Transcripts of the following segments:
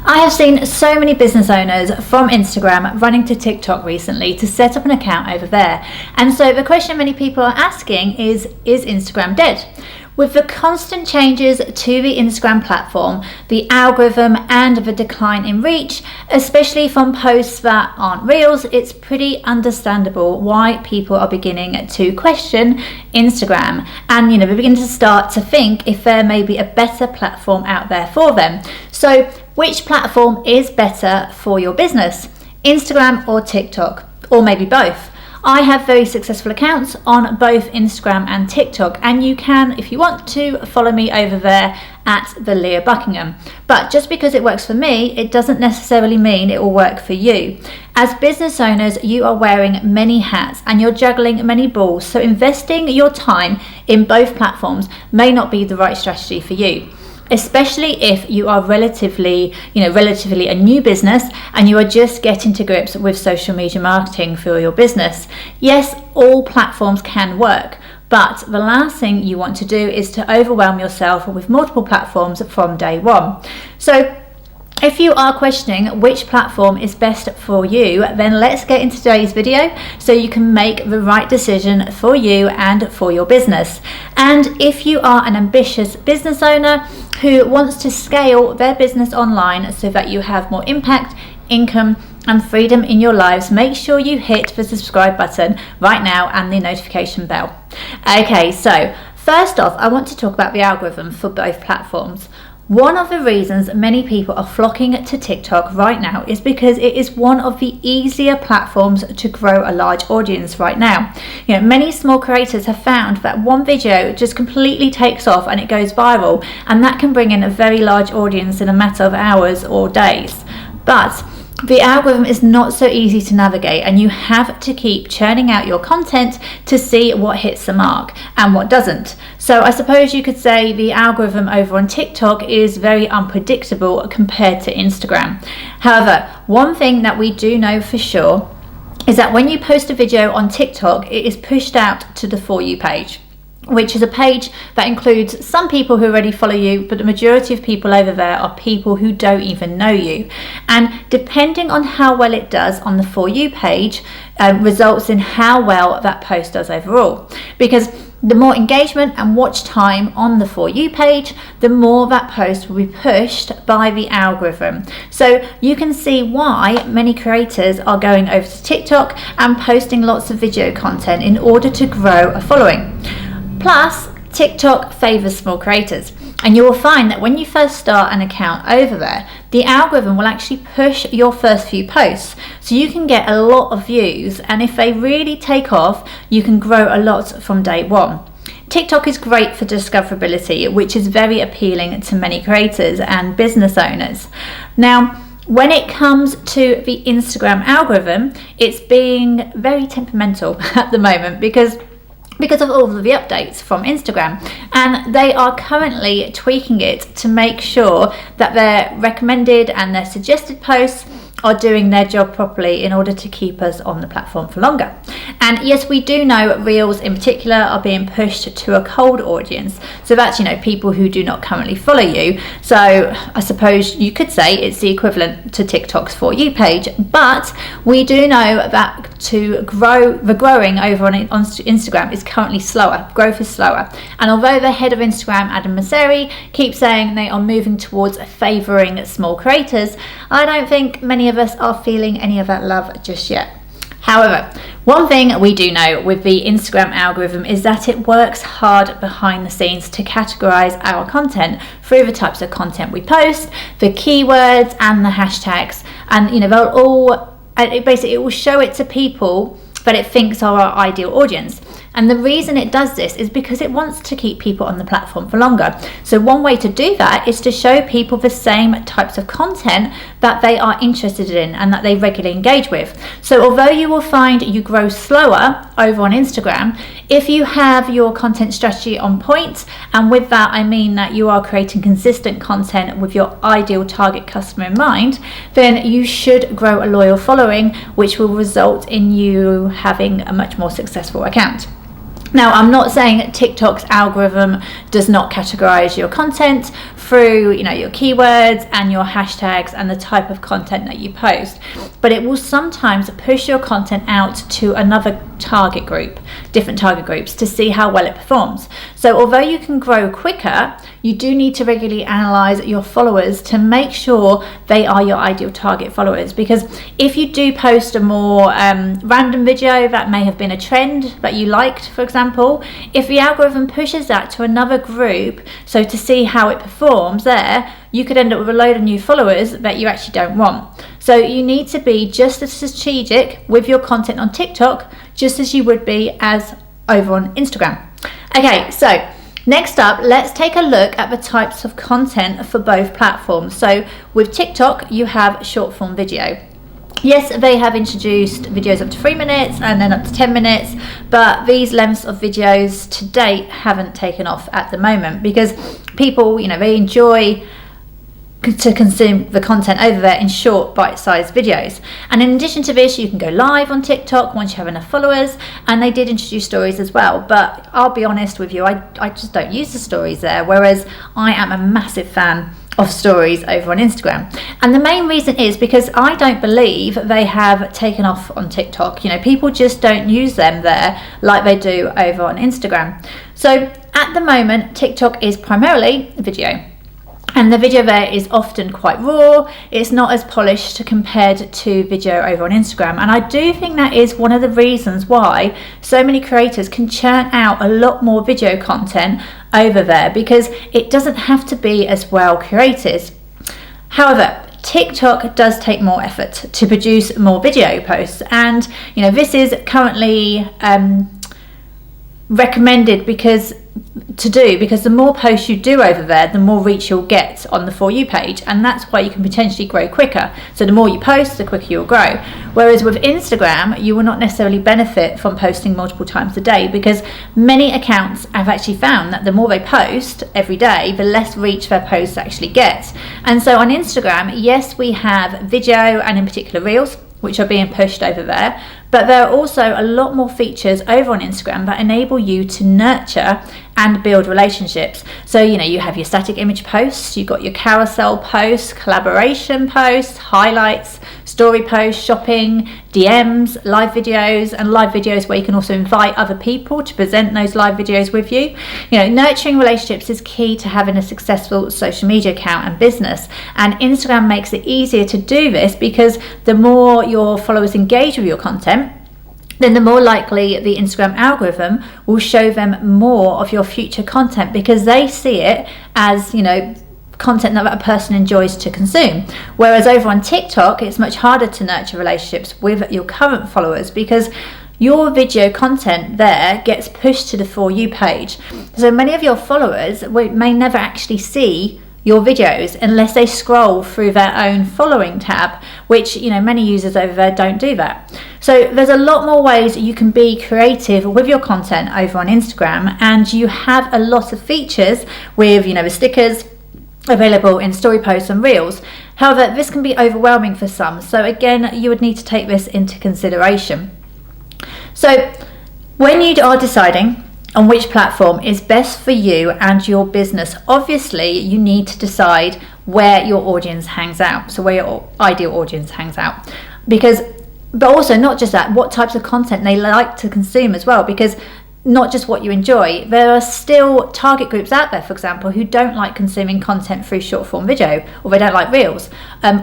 I have seen so many business owners from Instagram running to TikTok recently to set up an account over there. And so the question many people are asking is Instagram dead? With the constant changes to the Instagram platform, the algorithm and the decline in reach, especially from posts that aren't reels, it's pretty understandable why people are beginning to question Instagram. And they begin to start to think if there may be a better platform out there for them. So which platform is better for your business? Instagram or TikTok? Or maybe both? I have very successful accounts on both Instagram and TikTok, and you can, if you want to, follow me over there at the Leah Buckingham. But just because it works for me, it doesn't necessarily mean it will work for you. As business owners, you are wearing many hats and you're juggling many balls, so investing your time in both platforms may not be the right strategy for you. Especially if you are relatively a new business and you are just getting to grips with social media marketing for your business. Yes, all platforms can work, but the last thing you want to do is to overwhelm yourself with multiple platforms from day one. So if you are questioning which platform is best for you, then let's get into today's video so you can make the right decision for you and for your business. And if you are an ambitious business owner who wants to scale their business online so that you have more impact, income, and freedom in your lives, make sure you hit the subscribe button right now and the notification bell. Okay, so first off, I want to talk about the algorithm for both platforms. One of the reasons many people are flocking to TikTok right now is because it is one of the easier platforms to grow a large audience right now. Many small creators have found that one video just completely takes off and it goes viral, and that can bring in a very large audience in a matter of hours or days. But the algorithm is not so easy to navigate, and you have to keep churning out your content to see what hits the mark and what doesn't. So I suppose you could say the algorithm over on TikTok is very unpredictable compared to Instagram. However, one thing that we do know for sure is that when you post a video on TikTok, it is pushed out to the For You page, which is a page that includes some people who already follow you, but the majority of people over there are people who don't even know you. And depending on how well it does on the For You page, results in how well that post does overall. Because the more engagement and watch time on the For You page, the more that post will be pushed by the algorithm. So you can see why many creators are going over to TikTok and posting lots of video content in order to grow a following. Plus, TikTok favors small creators, and you will find that when you first start an account over there, the algorithm will actually push your first few posts, so you can get a lot of views, and if they really take off, you can grow a lot from day one. TikTok is great for discoverability, which is very appealing to many creators and business owners. Now, when it comes to the Instagram algorithm, it's being very temperamental at the moment because of all of the updates from Instagram, and they are currently tweaking it to make sure that their recommended and their suggested posts are doing their job properly in order to keep us on the platform for longer. And yes, we do know Reels in particular are being pushed to a cold audience, so that's people who do not currently follow you. So I suppose you could say it's the equivalent to TikTok's For You page, but we do know that growing over on Instagram is currently slower. Growth is slower, and although the head of Instagram, Adam Mosseri, keeps saying they are moving towards favouring small creators, I don't think many of us are feeling any of that love just yet. However, one thing we do know with the Instagram algorithm is that it works hard behind the scenes to categorize our content through the types of content we post, the keywords and the hashtags, and it will show it to people that it thinks are our ideal audience. And the reason it does this is because it wants to keep people on the platform for longer. So one way to do that is to show people the same types of content that they are interested in and that they regularly engage with. So although you will find you grow slower over on Instagram, if you have your content strategy on point, and with that I mean that you are creating consistent content with your ideal target customer in mind, then you should grow a loyal following, which will result in you having a much more successful account. Now, I'm not saying TikTok's algorithm does not categorize your content through, you know, your keywords and your hashtags and the type of content that you post. But it will sometimes push your content out to another target group, different target groups, to see how well it performs. So although you can grow quicker, you do need to regularly analyze your followers to make sure they are your ideal target followers. Because if you do post a more random video that may have been a trend that you liked, for example, if the algorithm pushes that to another group, so to see how it performs there, you could end up with a load of new followers that you actually don't want. So you need to be just as strategic with your content on TikTok, just as you would be as over on Instagram. Okay, so next up, let's take a look at the types of content for both platforms. So with TikTok, you have short form video. Yes, they have introduced videos up to 3 minutes and then up to 10 minutes, but these lengths of videos to date haven't taken off at the moment because people, you know, they enjoy to consume the content over there in short bite-sized videos. And in addition to this, you can go live on TikTok once you have enough followers, and they did introduce stories as well, but I'll be honest with you, I just don't use the stories there, whereas I am a massive fan of stories over on Instagram. And the main reason is because I don't believe they have taken off on TikTok. You know, people just don't use them there like they do over on Instagram. So at the moment, TikTok is primarily video. And the video there is often quite raw. It's not as polished compared to video over on Instagram. And I do think that is one of the reasons why so many creators can churn out a lot more video content over there, because it doesn't have to be as well curated. However, TikTok does take more effort to produce more video posts. And, you know, this is currently recommended because the more posts you do over there, the more reach you'll get on the For You page, and that's why you can potentially grow quicker. So the more you post, the quicker you'll grow. Whereas with Instagram, you will not necessarily benefit from posting multiple times a day, because many accounts have actually found that the more they post every day, the less reach their posts actually get. And so on Instagram, yes, we have video and in particular Reels, which are being pushed over there, but there are also a lot more features over on Instagram that enable you to nurture and build relationships. So, you know, you have your static image posts, you've got your carousel posts, collaboration posts, highlights, story posts, shopping, DMs, live videos, and live videos where you can also invite other people to present those live videos with you. You know, nurturing relationships is key to having a successful social media account and business. And Instagram makes it easier to do this because the more your followers engage with your content, then the more likely the Instagram algorithm will show them more of your future content, because they see it as, you know, content that a person enjoys to consume. Whereas over on TikTok, it's much harder to nurture relationships with your current followers because your video content there gets pushed to the For You page. So many of your followers may never actually see your videos unless they scroll through their own following tab, which, you know, many users over there don't do that. So there's a lot more ways you can be creative with your content over on Instagram, and you have a lot of features with, you know, the stickers available in story posts and reels. However, this can be overwhelming for some, so again, you would need to take this into consideration. So when you are deciding on which platform is best for you and your business, obviously you need to decide where your audience hangs out, so where your ideal audience hangs out, but also not just that, what types of content they like to consume as well, because not just what you enjoy. There are still target groups out there, for example, who don't like consuming content through short form video, or they don't like reels,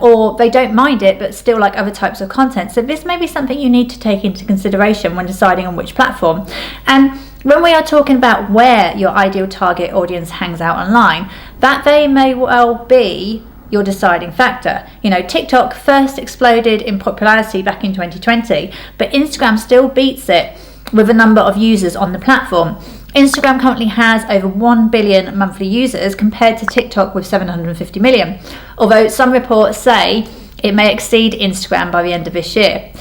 or they don't mind it but still like other types of content. So this may be something you need to take into consideration when deciding on which platform. And when we are talking about where your ideal target audience hangs out online, that they may well be your deciding factor. You know, TikTok first exploded in popularity back in 2020, but Instagram still beats it with a number of users on the platform. Instagram currently has over 1 billion monthly users compared to TikTok with 750 million, although some reports say it may exceed Instagram by the end of this year.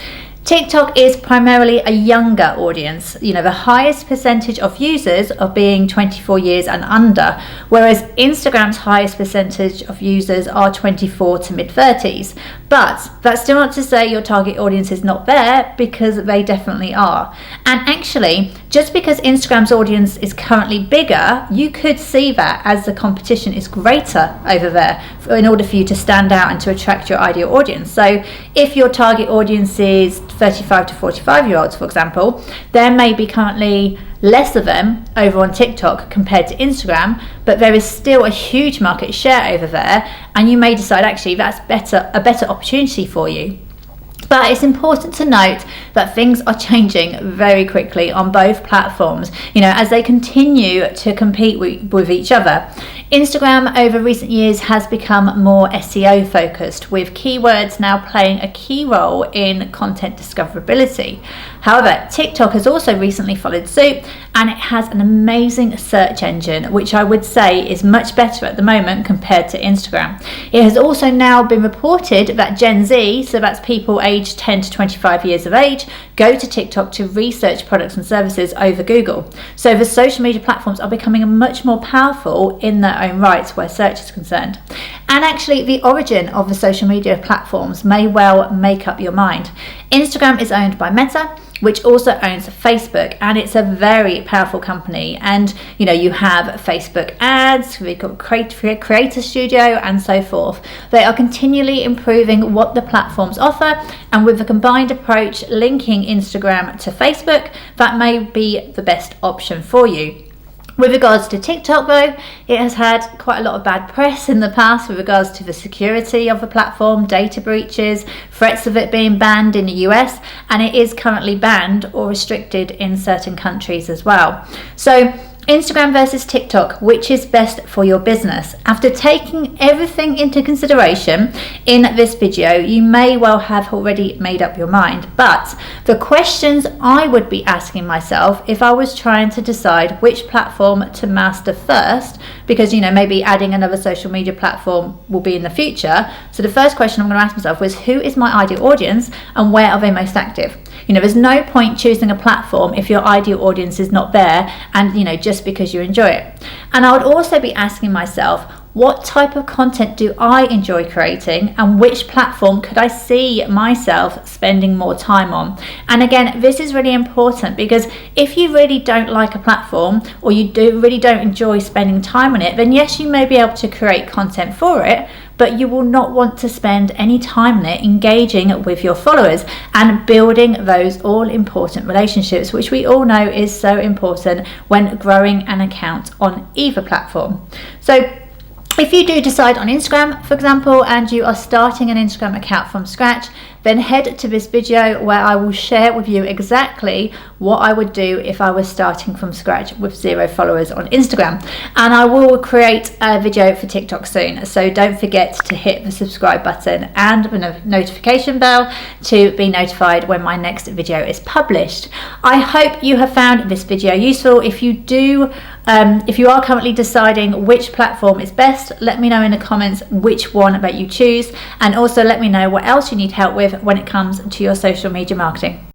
TikTok is primarily a younger audience. The highest percentage of users are being 24 years and under, whereas Instagram's highest percentage of users are 24 to mid-30s. But that's still not to say your target audience is not there, because they definitely are. And actually, just because Instagram's audience is currently bigger, you could see that as the competition is greater over there in order for you to stand out and to attract your ideal audience. So if your target audience is 35 to 45 year olds, for example, there may be currently less of them over on TikTok compared to Instagram, but there is still a huge market share over there, and you may decide actually that's a better opportunity for you. But it's important to note that things are changing very quickly on both platforms, as they continue to compete with each other. Instagram over recent years has become more SEO focused, with keywords now playing a key role in content discoverability. However, TikTok has also recently followed suit, and it has an amazing search engine, which I would say is much better at the moment compared to Instagram. It has also now been reported that Gen Z, so that's people aged 10 to 25 years of age, go to TikTok to research products and services over Google. So the social media platforms are becoming much more powerful in their own rights where search is concerned. And actually, the origin of the social media platforms may well make up your mind. Instagram is owned by Meta, which also owns Facebook, and it's a very powerful company. And you have Facebook ads, we've got Creator Studio, and so forth. They are continually improving what the platforms offer, and with the combined approach linking Instagram to Facebook, that may be the best option for you. With regards to TikTok though, it has had quite a lot of bad press in the past with regards to the security of the platform, data breaches, threats of it being banned in the US, and it is currently banned or restricted in certain countries as well. So Instagram versus TikTok, which is best for your business? After taking everything into consideration in this video, you may well have already made up your mind, but the questions I would be asking myself if I was trying to decide which platform to master first, because maybe adding another social media platform will be in the future. So the first question I'm going to ask myself was, who is my ideal audience and where are they most active? There's no point choosing a platform if your ideal audience is not there, and just because you enjoy it. And I would also be asking myself, what type of content do I enjoy creating, and which platform could I see myself spending more time on? And again, this is really important, because if you really don't like a platform, or you really don't enjoy spending time on it, then yes, you may be able to create content for it, but you will not want to spend any time on it engaging with your followers and building those all-important relationships, which we all know is so important when growing an account on either platform. So if you do decide on Instagram, for example, and you are starting an Instagram account from scratch, then head to this video where I will share with you exactly what I would do if I was starting from scratch with 0 followers on Instagram. And I will create a video for TikTok soon, so don't forget to hit the subscribe button and the notification bell to be notified when my next video is published. I hope you have found this video useful. If you are currently deciding which platform is best, let me know in the comments which one that you choose, and also let me know what else you need help with when it comes to your social media marketing.